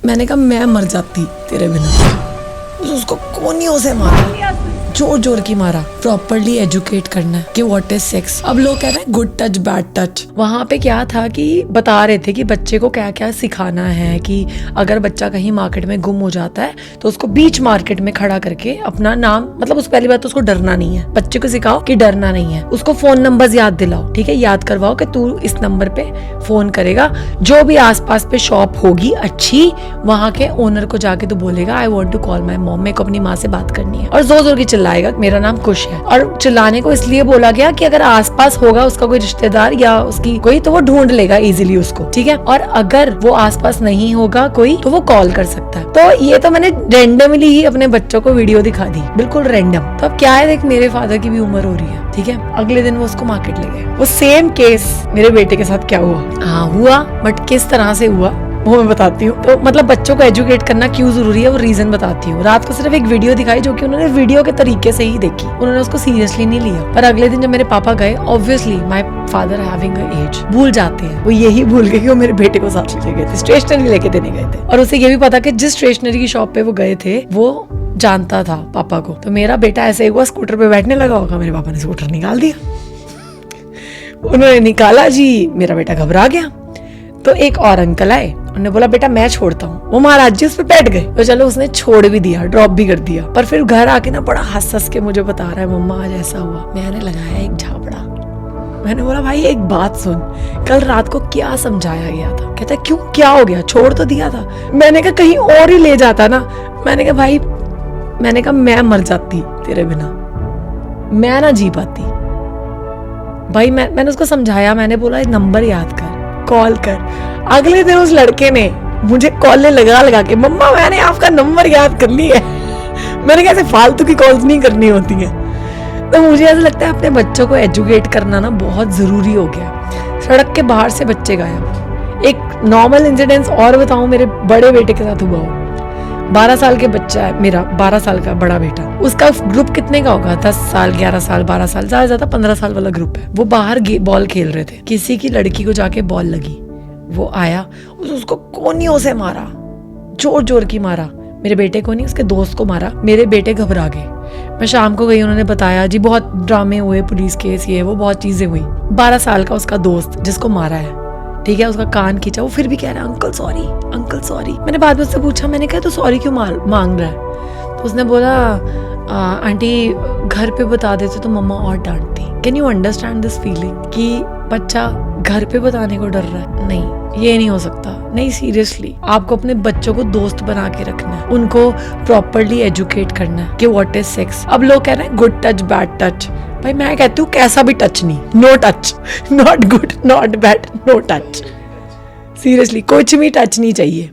मैंने कहा मैं मर जाती तेरे बिना। उसको कोनियों से मारा, जोर जोर की मारा। प्रॉपरली एजुकेट करना है कि व्हाट इज सेक्स। अब लोग कह रहे हैं गुड टच बैड टच। वहां पे क्या था कि बता रहे थे कि बच्चे को क्या क्या सिखाना है, कि अगर बच्चा कहीं मार्केट में गुम हो जाता है तो उसको बीच मार्केट में खड़ा करके अपना नाम, मतलब उस पहली बात तो उसको डरना नहीं है। बच्चे को सिखाओ कि डरना नहीं है। उसको फोन नंबर याद दिलाओ, ठीक है, याद करवाओ कि तू इस नंबर पे फोन करेगा। जो भी आसपास पे शॉप होगी अच्छी, वहां के ओनर को जाके तू बोलेगा I want to call my mom, मेरे को अपनी माँ से बात करनी है। और जोर जोर की चिल्लाएगा मेरा नाम कुश है। और चिल्लाने को इसलिए बोला गया कि अगर आसपास होगा उसका कोई रिश्तेदार या उसकी कोई, तो वो ढूंढ लेगा इजीली उसको, ठीक है। और अगर वो आसपास नहीं होगा कोई, तो वो कॉल कर सकता है। तो ये तो मैंने रैंडमली ही अपने बच्चों को वीडियो दिखा दी, बिल्कुल रैंडम। तो अब क्या है, देख मेरे फादर की भी उम्र हो रही है, ठीक है। अगले दिन वो उसको मार्केट ले गए। वो सेम केस मेरे बेटे के साथ क्या हुआ, हाँ हुआ, बट किस तरह से हुआ वो मैं बताती हूँ। तो मतलब बच्चों को एजुकेट करना क्यों जरूरी है वो रीजन बताती हूँ। रात को सिर्फ एक वीडियो दिखाई जो कि उन्होंने वीडियो के तरीके से ही देखी, उन्होंने उसको सीरियसली नहीं लिया। पर अगले दिन जब मेरे पापा गए, obviously my father having a age, भूल जाते हैं। वो यही भूल गए कि वो मेरे बेटे को साथ ले गए थे, स्टेशनरी लेके देने गए थे। और उसे ये भी पता कि जिस स्टेशनरी की शॉप पे वो गए थे वो जानता था पापा को। तो मेरा बेटा ऐसे हुआ स्कूटर पे बैठने लगा होगा, मेरे पापा ने स्कूटर निकाल दिया। उन्होंने निकाला जी, मेरा बेटा घबरा गया। तो एक और अंकल आए, उन्होंने बोला बेटा मैं छोड़ता हूँ। वो महाराज जी उस पे बैठ गए। तो चलो उसने छोड़ भी दिया, ड्रॉप भी कर दिया। पर फिर घर आके ना बड़ा हंस हंस के मुझे बता रहा है मम्मा आज ऐसा हुआ। मैंने लगाया एक झापड़ा। मैंने बोला भाई एक बात सुन, कल रात को क्या समझाया गया था? कहता क्यों, क्या हो गया? छोड़ तो दिया था। मैंने कहा कहीं और ही ले जाता ना। मैंने कहा भाई, मैंने कहा मैं मर जाती तेरे बिना, मैं ना जी पाती भाई। मैंने उसको समझाया, मैंने बोला नंबर याद कर, कॉल कर। अगले दिन उस लड़के ने मुझे कॉल लगा के मम्मा मैंने आपका नंबर याद कर लिया है। मैंने कैसे फालतू की कॉल्स नहीं करनी होती है। तो मुझे ऐसा लगता है अपने बच्चों को एजुकेट करना ना बहुत जरूरी हो गया। सड़क के बाहर से बच्चे गायब। एक नॉर्मल इंसिडेंस और बताऊं, मेरे बड़े बेटे के साथ हुआ हो। 12 साल के बच्चा है मेरा, 12 साल का बड़ा बेटा। उसका ग्रुप कितने का होगा? 10 साल, 11 साल, 12 साल, ज्यादा 15 साल वाला ग्रुप है। वो बाहर बॉल खेल रहे थे, किसी की लड़की को जाके बॉल लगी। वो आया, उसको कोनियों से मारा, जोर जोर की मारा। मेरे बेटे को नहीं, उसके दोस्त को मारा। मेरे बेटे घबरा गए। मैं शाम को गई, उन्होंने बताया जी बहुत ड्रामे हुए, पुलिस केस, ये वो बहुत चीजें हुई। 12 साल का उसका दोस्त जिसको मारा है, ठीक है, उसका कान खींचा। वो फिर भी कह रहा है अंकल सॉरी, अंकल सॉरी। मैंने बाद में उससे पूछा, मैंने कहा तो सॉरी क्यों मांग रहा है? तो उसने बोला आंटी घर पे बता देते तो मम्मा और डांटती। Can you understand this feeling कि बच्चा घर पे बताने को डर रहा है? नहीं, ये नहीं हो सकता। नहीं, सीरियसली आपको अपने बच्चों को दोस्त बना के रखना है, उनको प्रॉपरली एजुकेट करना है कि व्हाट इज सेक्स। अब लोग कह रहे हैं गुड टच बैड टच। भाई मैं कहती हूँ कैसा भी टच नहीं, no touch, not good not bad, no touch. Seriously कुछ भी टच नहीं चाहिए।